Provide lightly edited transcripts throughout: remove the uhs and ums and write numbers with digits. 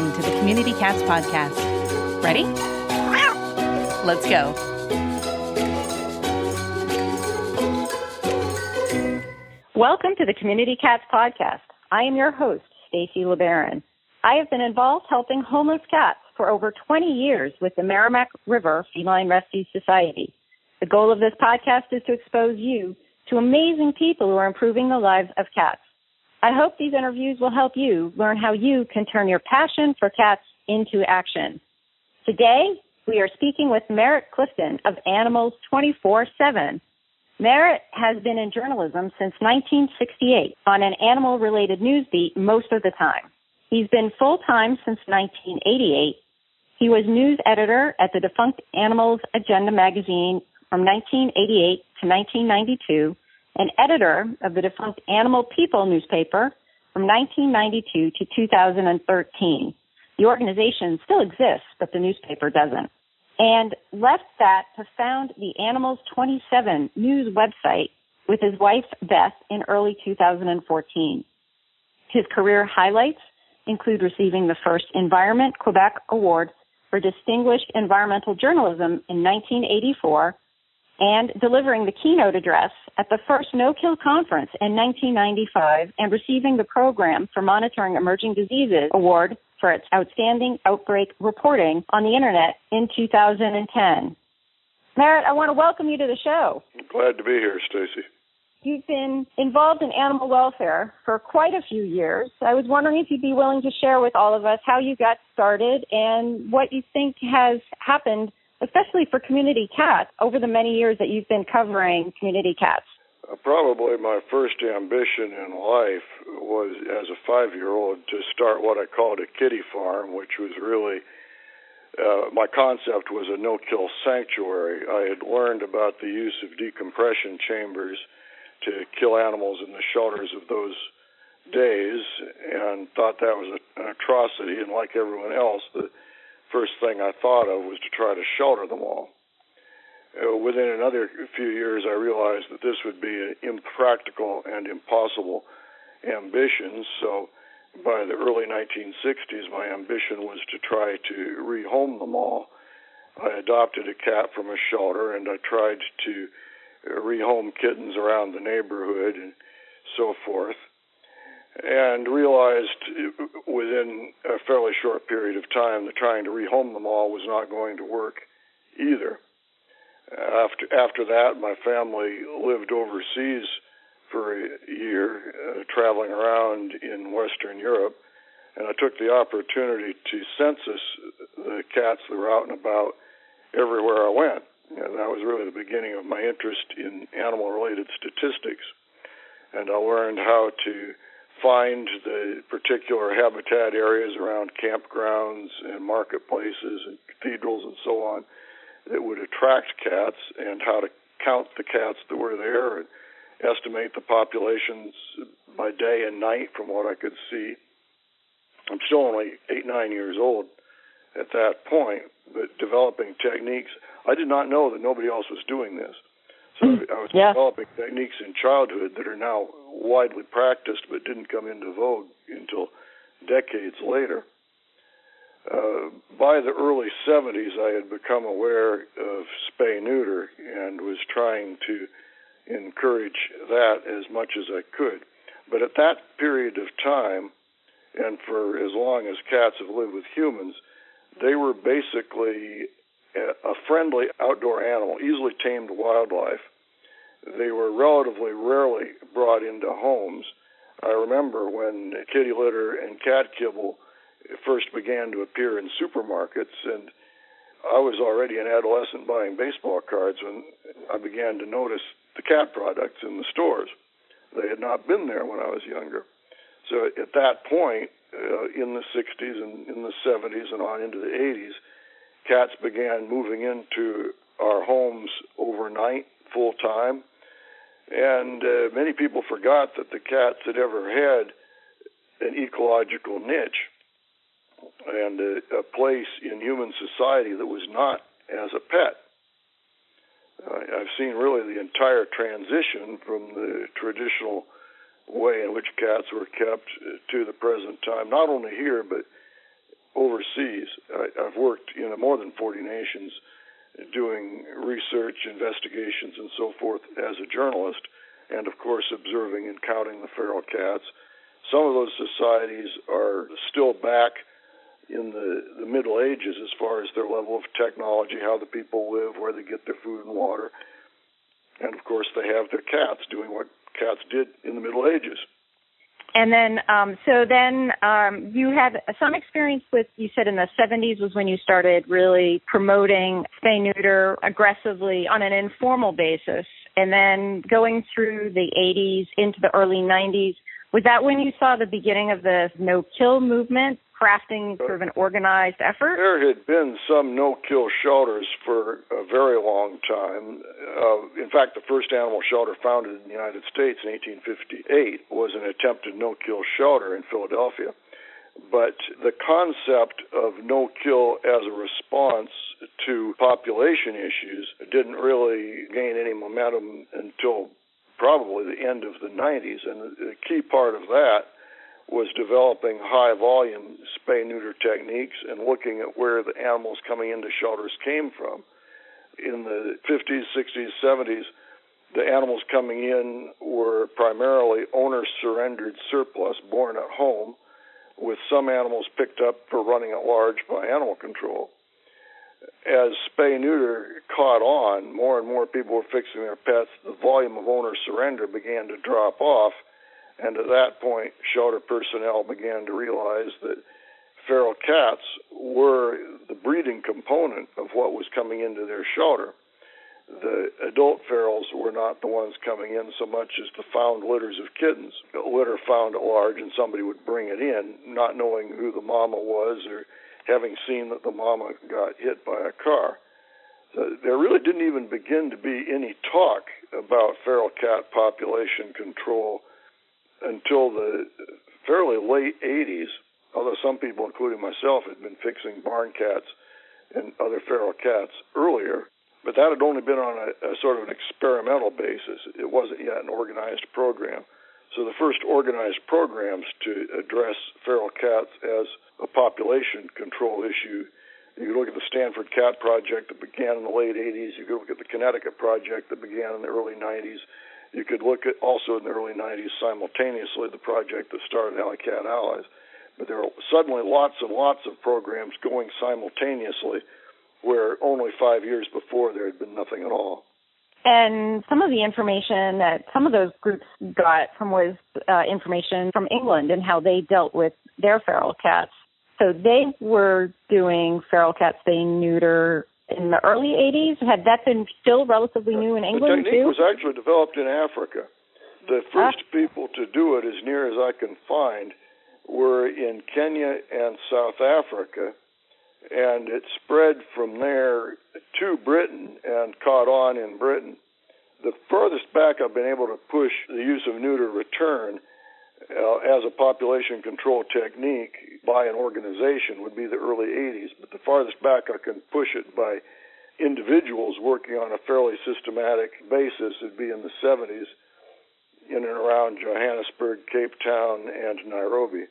into the Community Cats Podcast. Ready? Let's go. Welcome to the Community Cats Podcast. I am your host, Stacy LeBaron. I have been involved helping homeless cats for over 20 years with the Merritt River Feline Rescue Society. The goal of this podcast is to expose you to amazing people who are improving the lives of cats. I hope these interviews will help you learn how you can turn your passion for cats into action. Today, we are speaking with Merritt Clifton of Animals 24/7. Merritt has been in journalism since 1968 on an animal-related news beat most of the time. He's been full-time since 1988. He was news editor at the defunct Animals Agenda magazine from 1988 to 1992, and editor of the defunct Animal People newspaper from 1992 to 2013. The organization still exists, but the newspaper doesn't. And left that to found the Animals 27 news website with his wife, Beth, in early 2014. His career highlights include receiving the first Environment Quebec Award for Distinguished Environmental Journalism in 1984 and delivering the keynote address at the first No-Kill Conference in 1995 and receiving the Program for Monitoring Emerging Diseases Award for its outstanding outbreak reporting on the Internet in 2010. Merritt, I want to welcome you to the show. Glad to be here, Stacy. You've been involved in animal welfare for quite a few years. I was wondering if you'd be willing to share with all of us how you got started and what you think has happened, especially for community cats, over the many years that you've been covering community cats. Probably my first ambition in life was, as a 5-year-old, to start what I called a kitty farm, which was really, my concept was a no-kill sanctuary. I had learned about the use of decompression chambers to kill animals in the shelters of those days and thought that was an atrocity, and like everyone else, the first thing I thought of was to try to shelter them all. Within another few years, I realized that this would be an impractical and impossible ambition, so by the early 1960s, my ambition was to try to rehome them all. I adopted a cat from a shelter, and I tried to rehome kittens around the neighborhood and so forth, and realized within a fairly short period of time that trying to rehome them all was not going to work either. After that, my family lived overseas for a year, traveling around in Western Europe, and I took the opportunity to census the cats that were out and about everywhere I went. And that was really the beginning of my interest in animal-related statistics. And I learned how to find the particular habitat areas around campgrounds and marketplaces and cathedrals and so on that would attract cats, and how to count the cats that were there and estimate the populations by day and night from what I could see. I'm still only 8-9 years old at that point, but developing techniques. I did not know that nobody else was doing this. So I was developing techniques in childhood that are now widely practiced but didn't come into vogue until decades later. By the early 70s, I had become aware of spay-neuter and was trying to encourage that as much as I could. But at that period of time, and for as long as cats have lived with humans, they were basically a friendly outdoor animal, easily tamed wildlife. They were relatively rarely brought into homes. I remember when kitty litter and cat kibble first began to appear in supermarkets, and I was already an adolescent buying baseball cards when I began to notice the cat products in the stores. They had not been there when I was younger. So at that point, in the 60s and in the 70s and on into the 80s, cats began moving into our homes overnight, full-time, and many people forgot that the cats had ever had an ecological niche and a place in human society that was not as a pet. I've seen really the entire transition from the traditional way in which cats were kept to the present time, not only here, but overseas. I've worked in more than 40 nations doing research, investigations, and so forth as a journalist, and of course observing and counting the feral cats. Some of those societies are still back in the Middle Ages as far as their level of technology, how the people live, where they get their food and water. And of course they have their cats doing what cats did in the Middle Ages. And then, you had some experience with, you said in the 70s was when you started really promoting spay-neuter aggressively on an informal basis. And then going through the 80s into the early 90s, was that when you saw the beginning of the no-kill movement, crafting sort of an organized effort? There had been some no-kill shelters for a very long time. In fact, the first animal shelter founded in the United States in 1858 was an attempted no-kill shelter in Philadelphia. But the concept of no-kill as a response to population issues didn't really gain any momentum until probably the end of the 90s. And the key part of that was developing high-volume spay-neuter techniques and looking at where the animals coming into shelters came from. In the 50s, 60s, 70s, the animals coming in were primarily owner-surrendered surplus born at home, with some animals picked up for running at large by animal control. As spay-neuter caught on, more and more people were fixing their pets, the volume of owner surrender began to drop off, and at that point, shelter personnel began to realize that feral cats were the breeding component of what was coming into their shelter. The adult ferals were not the ones coming in so much as the found litters of kittens. A litter found at large, and somebody would bring it in, not knowing who the mama was or having seen that the mama got hit by a car. So there really didn't even begin to be any talk about feral cat population control until the fairly late 80s, although some people, including myself, had been fixing barn cats and other feral cats earlier. But that had only been on a sort of an experimental basis. It wasn't yet an organized program. So the first organized programs to address feral cats as a population control issue, you could look at the Stanford Cat Project that began in the late 80s. You could look at the Connecticut Project that began in the early 90s. You could look at also in the early 90s simultaneously the project that started Alley Cat Allies. But there were suddenly lots and lots of programs going simultaneously where only 5 years before there had been nothing at all. And some of the information that some of those groups got from was information from England and how they dealt with their feral cats. So they were doing feral cat spay-neuter in the early 80s. Had that been still relatively new in England, the technique too? was actually developed in Africa. The first people to do it, as near as I can find, were in Kenya and South Africa, and it spread from there to Britain and caught on in Britain. The furthest back I've been able to push the use of neuter return as a population control technique by an organization would be the early 80s, but the farthest back I can push it by individuals working on a fairly systematic basis would be in the 70s in and around Johannesburg, Cape Town, and Nairobi.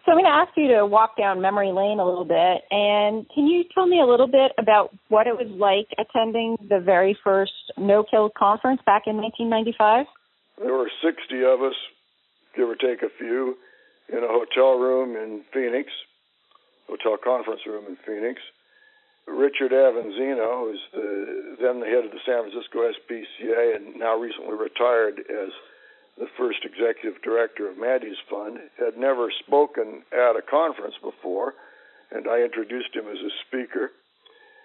So I'm going to ask you to walk down memory lane a little bit, and can you tell me a little bit about what it was like attending the very first no-kill conference back in 1995? There were 60 of us, give or take a few, in a hotel room in Phoenix, hotel conference room in Phoenix. Richard Avanzino, who's then the head of the San Francisco SPCA and now recently retired as the first executive director of Maddie's Fund, had never spoken at a conference before, and I introduced him as a speaker.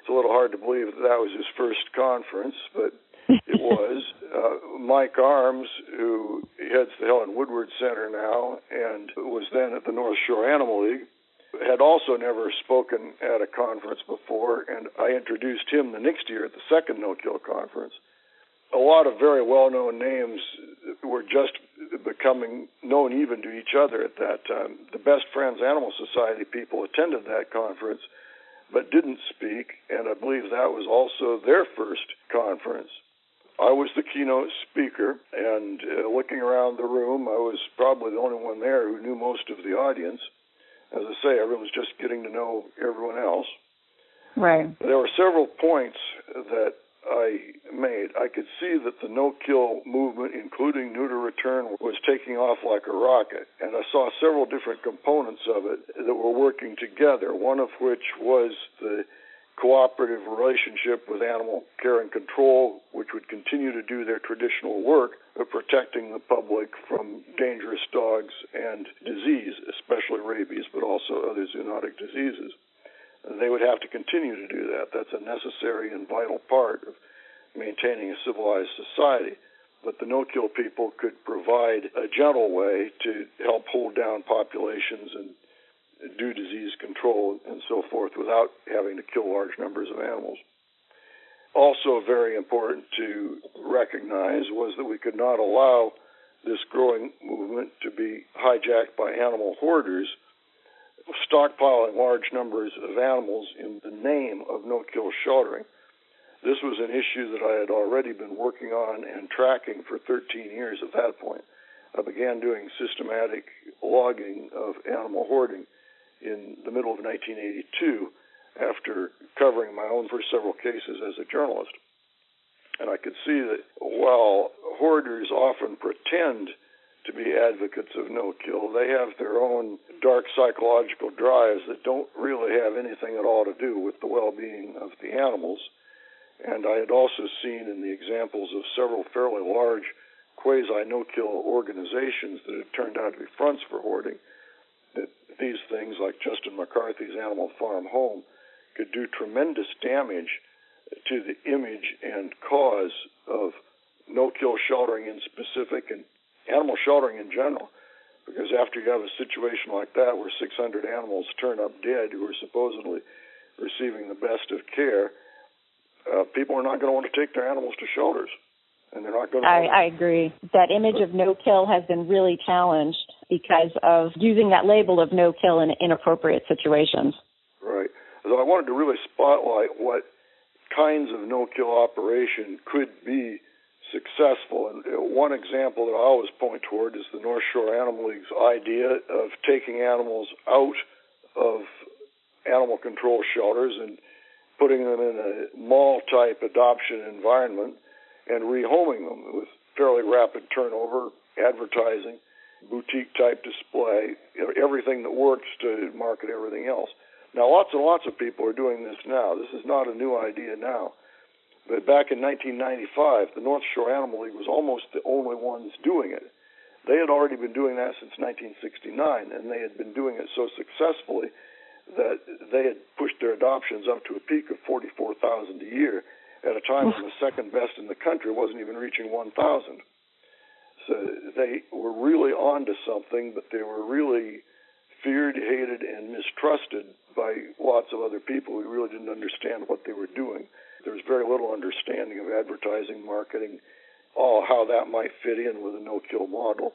It's a little hard to believe that was his first conference, but it was. Mike Arms, who heads the Helen Woodward Center now and was then at the North Shore Animal League, had also never spoken at a conference before, and I introduced him the next year at the second no-kill conference. A lot of very well-known names were just becoming known even to each other at that time. The Best Friends Animal Society people attended that conference but didn't speak, and I believe that was also their first conference. I was the keynote speaker, and looking around the room, I was probably the only one there who knew most of the audience. As I say, everyone's just getting to know everyone else. Right. There were several points that I made. I could see that the no-kill movement, including neuter return, was taking off like a rocket. And I saw several different components of it that were working together, one of which was the cooperative relationship with animal care and control, which would continue to do their traditional work of protecting the public from dangerous dogs and disease, especially rabies, but also other zoonotic diseases. They would have to continue to do that. That's a necessary and vital part of maintaining a civilized society. But the no-kill people could provide a gentle way to help hold down populations and do disease control and so forth without having to kill large numbers of animals. Also very important to recognize was that we could not allow this growing movement to be hijacked by animal hoarders stockpiling large numbers of animals in the name of no-kill sheltering. This was an issue that I had already been working on and tracking for 13 years at that point. I began doing systematic logging of animal hoarding in the middle of 1982 after covering my own first several cases as a journalist. And I could see that while hoarders often pretend to be advocates of no-kill, they have their own dark psychological drives that don't really have anything at all to do with the well-being of the animals. And I had also seen in the examples of several fairly large quasi-no-kill organizations that had turned out to be fronts for hoarding, that these things, like Justin McCarthy's Animal Farm Home, could do tremendous damage to the image and cause of no-kill sheltering in specific and animal sheltering in general. Because after you have a situation like that where 600 animals turn up dead who are supposedly receiving the best of care, people are not going to want to take their animals to shelters. And they're not going to. I agree. That image of no-kill has been really challenged because of using that label of no-kill in inappropriate situations. Right. So I wanted to really spotlight what kinds of no-kill operation could be successful. And one example that I always point toward is the North Shore Animal League's idea of taking animals out of animal control shelters and putting them in a mall-type adoption environment and rehoming them with fairly rapid turnover, advertising, boutique-type display, everything that works to market everything else. Now, lots and lots of people are doing this now. This is not a new idea now. But back in 1995, the North Shore Animal League was almost the only ones doing it. They had already been doing that since 1969, and they had been doing it so successfully that they had pushed their adoptions up to a peak of 44,000 a year at a time when the second best in the country wasn't even reaching 1,000. So they were really onto something, but they were really feared, hated, and mistrusted by lots of other people who really didn't understand what they were doing. There was very little understanding of advertising, marketing, how that might fit in with a no-kill model.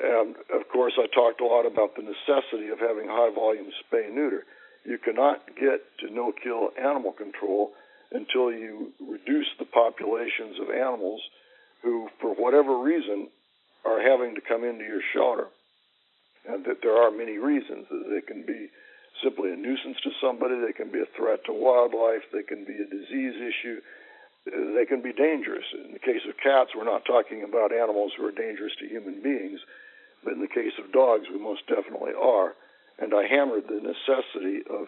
And, of course, I talked a lot about the necessity of having high-volume spay-neuter. You cannot get to no-kill animal control until you reduce the populations of animals who, for whatever reason, are having to come into your shelter. And that there are many reasons. They can be simply a nuisance to somebody, they can be a threat to wildlife, they can be a disease issue, they can be dangerous. In the case of cats, we're not talking about animals who are dangerous to human beings, but in the case of dogs, we most definitely are. And I hammered the necessity of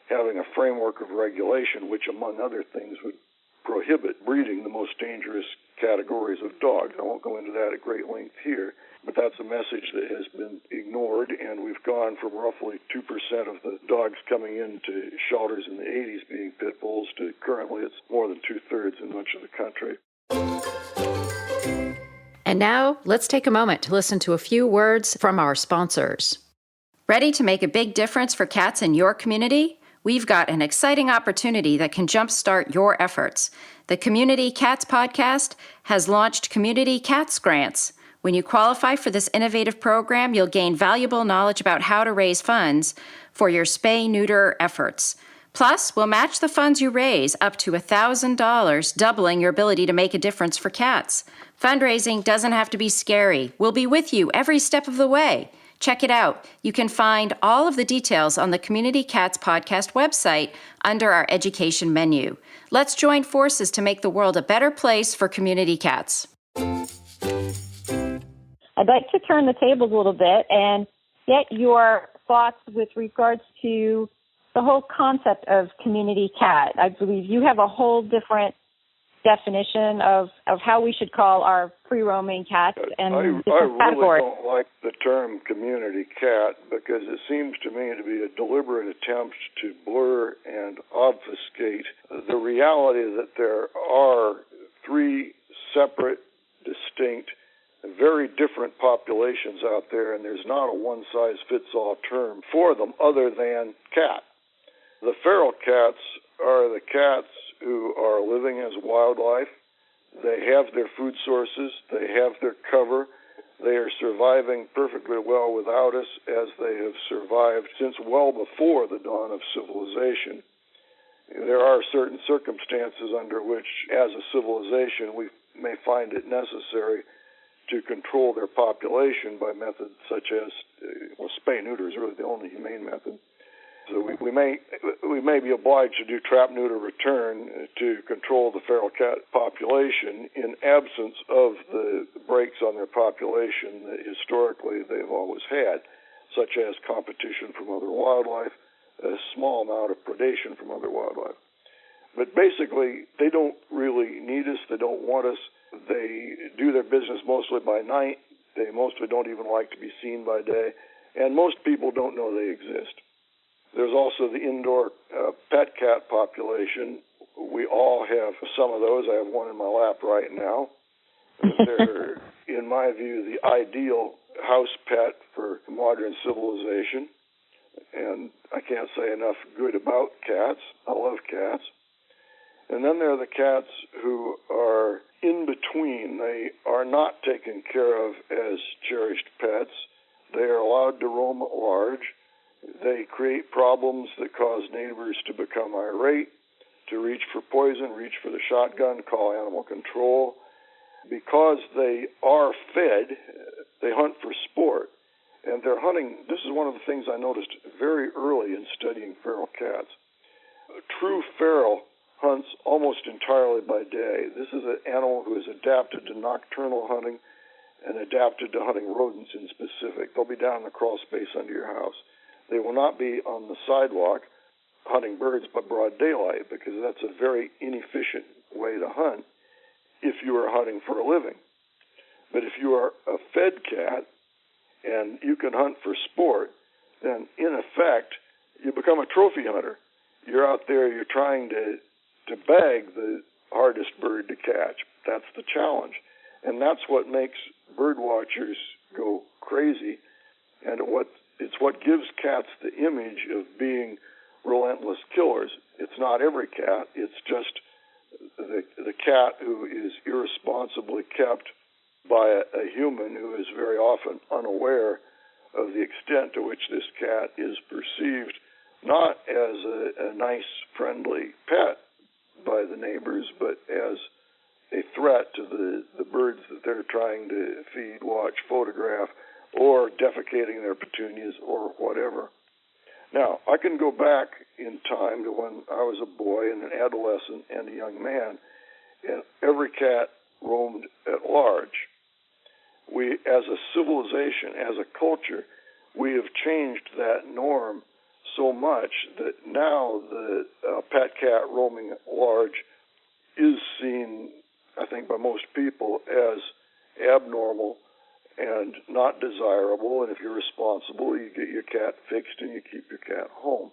having a framework of regulation which, among other things, would prohibit breeding the most dangerous categories of dogs. I won't go into that at great length here, but that's a message that has been ignored, and we've gone from roughly 2% of the dogs coming into shelters in the 80s being pit bulls to currently it's more than 2/3 in much of the country. And now, let's take a moment to listen to a few words from our sponsors. Ready to make a big difference for cats in your community? We've got an exciting opportunity that can jumpstart your efforts. The Community Cats Podcast has launched Community Cats Grants. When you qualify for this innovative program, you'll gain valuable knowledge about how to raise funds for your spay-neuter efforts. Plus, we'll match the funds you raise up to $1,000, doubling your ability to make a difference for cats. Fundraising doesn't have to be scary. We'll be with you every step of the way. Check it out. You can find all of the details on the Community Cats Podcast website under our education menu. Let's join forces to make the world a better place for community cats. I'd like to turn the tables a little bit and get your thoughts with regards to the whole concept of community cat. I believe you have a whole different definition of how we should call our free-roaming cats and different categories. I really don't like the term community cat because it seems to me to be a deliberate attempt to blur and obfuscate the reality that there are three separate, distinct, very different populations out there, and there's not a one-size-fits-all term for them other than cat. The feral cats are the cats who are living as wildlife. They have their food sources. They have their cover. They are surviving perfectly well without us, as they have survived since well before the dawn of civilization. There are certain circumstances under which, as a civilization, we may find it necessary to control their population by methods such as, spay neuter is really the only humane method. So we may be obliged to do trap, neuter, return to control the feral cat population in absence of the breaks on their population that historically they've always had, such as competition from other wildlife, a small amount of predation from other wildlife. But basically, they don't really need us. They don't want us. They do their business mostly by night. They mostly don't even like to be seen by day. And most people don't know they exist. There's also the indoor pet cat population. We all have some of those. I have one in my lap right now. They're, in my view, the ideal house pet for modern civilization. And I can't say enough good about cats. I love cats. And then there are the cats who are in between. They are not taken care of as cherished pets. They are allowed to roam at large. They create problems that cause neighbors to become irate, to reach for poison, reach for the shotgun, call animal control. Because they are fed, they hunt for sport. And they're hunting, this is one of the things I noticed very early in studying feral cats. A true feral hunts almost entirely by day. This is an animal who is adapted to nocturnal hunting and adapted to hunting rodents in specific. They'll be down in the crawl space under your house. They will not be on the sidewalk hunting birds by broad daylight, because that's a very inefficient way to hunt if you are hunting for a living. But if you are a fed cat and you can hunt for sport, then in effect you become a trophy hunter. You're out there, you're trying to bag the hardest bird to catch. That's the challenge. And that's what makes bird watchers go crazy, and it's what gives cats the image of being relentless killers. It's not every cat. It's just the cat who is irresponsibly kept by a human who is very often unaware of the extent to which this cat is perceived not as a nice, friendly pet by the neighbors, but as a threat to the birds that they're trying to feed, watch, photograph, or defecating their petunias or whatever. Now, I can go back in time to when I was a boy and an adolescent and a young man, and every cat roamed at large. We, as a civilization, as a culture, we have changed that norm so much that now the pet cat roaming at large is seen, I think, by most people as abnormal and not desirable, and if you're responsible, you get your cat fixed and you keep your cat home.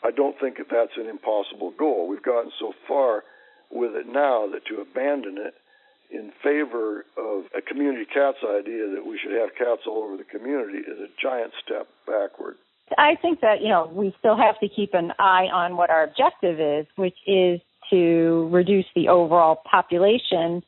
I don't think that that's an impossible goal. We've gotten so far with it now that to abandon it in favor of a community cats idea that we should have cats all over the community is a giant step backward. I think that, we still have to keep an eye on what our objective is, which is to reduce the overall population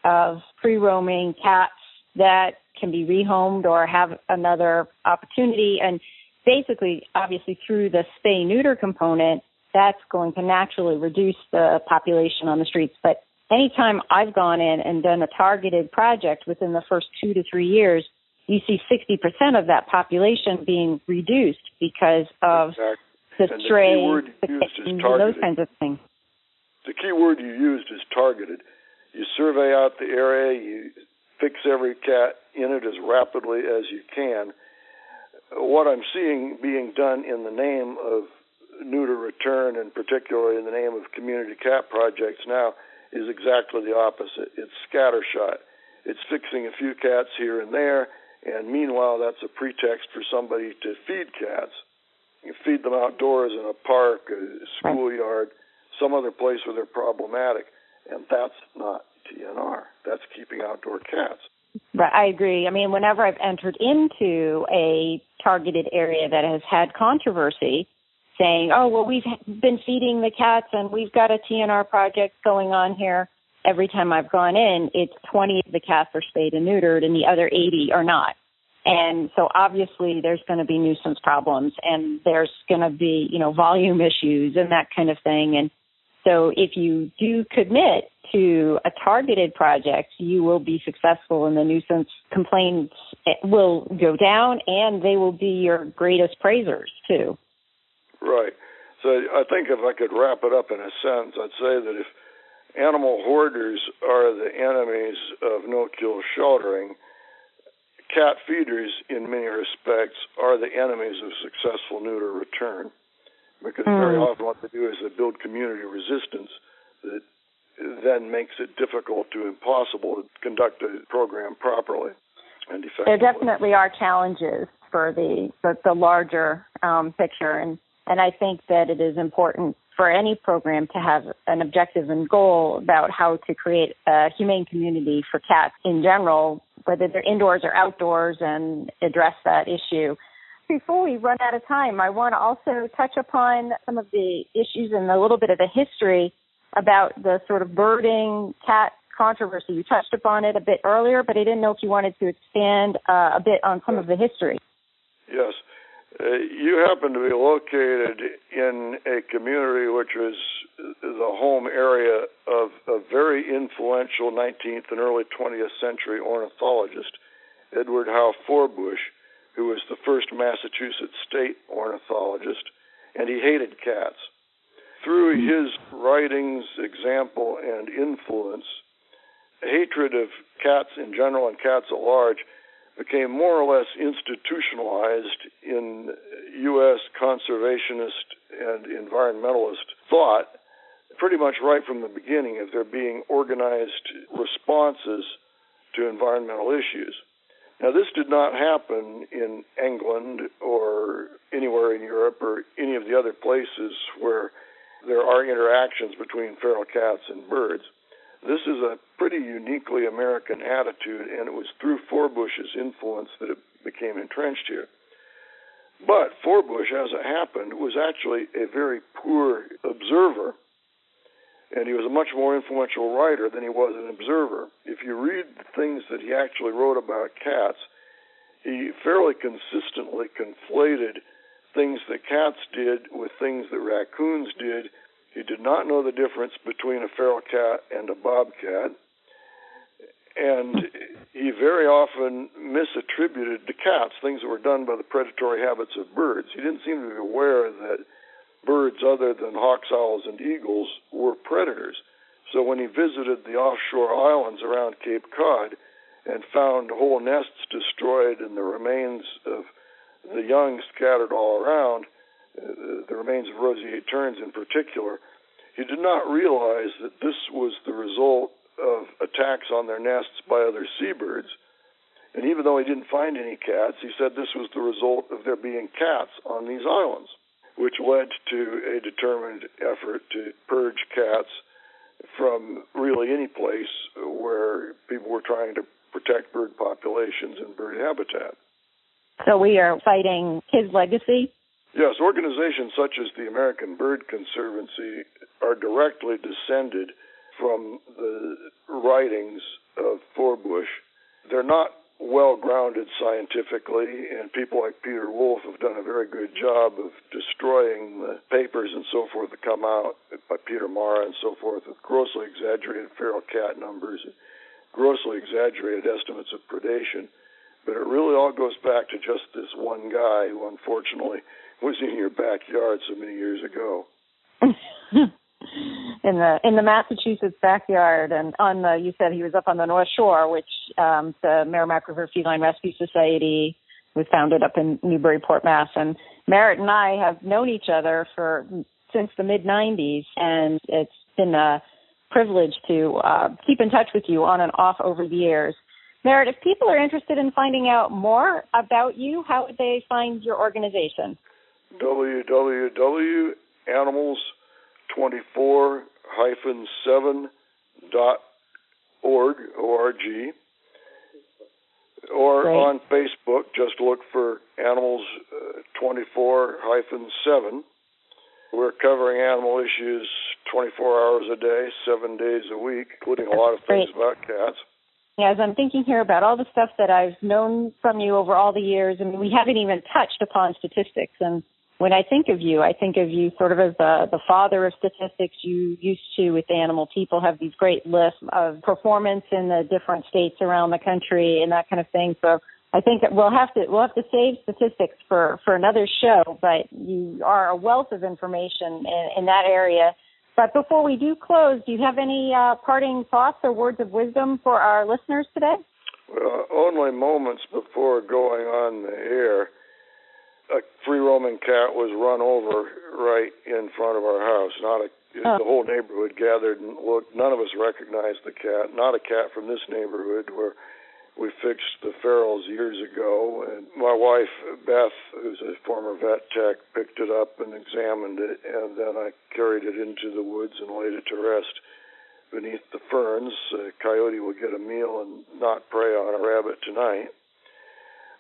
of free-roaming cats that can be rehomed or have another opportunity. And basically, obviously, through the spay-neuter component, that's going to naturally reduce the population on the streets. But anytime I've gone in and done a targeted project within the first 2 to 3 years, you see 60% of that population being reduced because of the stray, those kinds of things. The key word you used is targeted. You survey out the area, you fix every cat in it as rapidly as you can. What I'm seeing being done in the name of neuter return, and particularly in the name of community cat projects now, is exactly the opposite. It's scattershot. It's fixing a few cats here and there, and meanwhile that's a pretext for somebody to feed cats. You feed them outdoors in a park, a schoolyard, some other place where they're problematic, and that's not TNR. That's keeping outdoor cats. Right, I agree. I mean, whenever I've entered into a targeted area that has had controversy, saying, oh, well, we've been feeding the cats and we've got a TNR project going on here, every time I've gone in, it's 20 of the cats are spayed and neutered and the other 80 are not. And so obviously there's going to be nuisance problems and there's going to be, volume issues and that kind of thing. And so if you do commit to a targeted project, you will be successful and the nuisance complaints will go down and they will be your greatest praisers too. Right. So I think if I could wrap it up in a sentence, I'd say that if animal hoarders are the enemies of no-kill sheltering, cat feeders, in many respects, are the enemies of successful neuter return, because very often what they do is they build community resistance that then makes it difficult to impossible to conduct a program properly and effectively. There definitely are challenges for the larger picture, and I think that it is important for any program to have an objective and goal about how to create a humane community for cats in general, whether they're indoors or outdoors, and address that issue. Before we run out of time, I want to also touch upon some of the issues and a little bit of the history about the sort of birding cat controversy. You touched upon it a bit earlier, but I didn't know if you wanted to expand a bit on some of the history. Yes. You happen to be located in a community which was the home area of a very influential 19th and early 20th century ornithologist, Edward Howe Forbush, who was the first Massachusetts state ornithologist, and he hated cats. Through his writings, example, and influence, hatred of cats in general and cats at large became more or less institutionalized in U.S. conservationist and environmentalist thought, pretty much right from the beginning of there being organized responses to environmental issues. Now, this did not happen in England or anywhere in Europe or any of the other places where there are interactions between feral cats and birds. This is a pretty uniquely American attitude, and it was through Forbush's influence that it became entrenched here. But Forbush, as it happened, was actually a very poor observer, and he was a much more influential writer than he was an observer. If you read the things that he actually wrote about cats, he fairly consistently conflated things that cats did with things that raccoons did. He did not know the difference between a feral cat and a bobcat, and he very often misattributed to cats things that were done by the predatory habits of birds. He didn't seem to be aware that birds other than hawks, owls, and eagles were predators. So when he visited the offshore islands around Cape Cod and found whole nests destroyed and the remains of the young scattered all around, the remains of roseate terns in particular, he did not realize that this was the result of attacks on their nests by other seabirds. And even though he didn't find any cats, he said this was the result of there being cats on these islands, which led to a determined effort to purge cats from really any place where people were trying to protect bird populations and bird habitat. So we are fighting his legacy? Yes, organizations such as the American Bird Conservancy are directly descended from the writings of Forbush. They're not well-grounded scientifically, and people like Peter Wolf have done a very good job of destroying the papers and so forth that come out by Peter Mara and so forth with grossly exaggerated feral cat numbers, grossly exaggerated estimates of predation. But it really all goes back to just this one guy who unfortunately was in your backyard so many years ago. in the Massachusetts backyard, and you said he was up on the North Shore, which the Merrimack River Feline Rescue Society was founded up in Newburyport, Mass. And Merritt and I have known each other since the mid-'90s, and it's been a privilege to keep in touch with you on and off over the years. Merritt, if people are interested in finding out more about you, how would they find your organization? www.animals24-7.org, O-R-G. Or Great. On Facebook, just look for Animals 24-7. We're covering animal issues 24 hours a day, 7 days a week, including a lot of things about cats. Yeah, as I'm thinking here about all the stuff that I've known from you over all the years, and we haven't even touched upon statistics. And when I think of you sort of as the father of statistics. You used to, with Animal People, have these great lists of performance in the different states around the country and that kind of thing. So I think we'll have to save statistics for another show, but you are a wealth of information in that area. But before we do close, do you have any parting thoughts or words of wisdom for our listeners today? Well, only moments before going on the air, a free-roaming cat was run over right in front of our house. The whole neighborhood gathered and looked. None of us recognized the cat. Not a cat from this neighborhood where we fixed the ferals years ago. And my wife, Beth, who's a former vet tech, picked it up and examined it, and then I carried it into the woods and laid it to rest beneath the ferns. A coyote will get a meal and not prey on a rabbit tonight.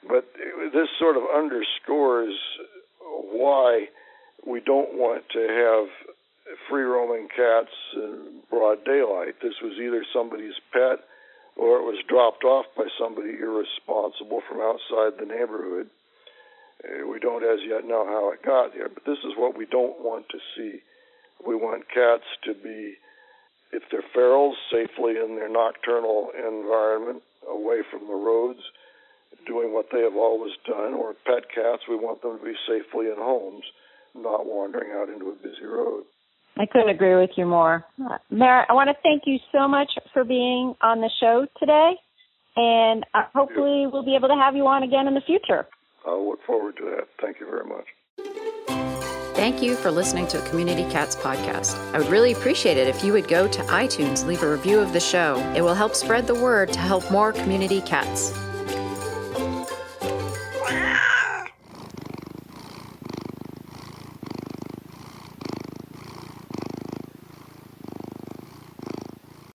But this sort of underscores why we don't want to have free-roaming cats in broad daylight. This was either somebody's pet or it was dropped off by somebody irresponsible from outside the neighborhood. We don't as yet know how it got there, but this is what we don't want to see. We want cats to be, if they're ferals, safely in their nocturnal environment, away from the roads, doing what they have always done. Or pet cats, we want them to be safely in homes, not wandering out into a busy road. I couldn't agree with you more. Merritt, I want to thank you so much for being on the show today, and hopefully we'll be able to have you on again in the future. I'll look forward to that. Thank you very much. Thank you for listening to the Community Cats podcast. I would really appreciate it if you would go to iTunes, leave a review of the show. It will help spread the word to help more community cats.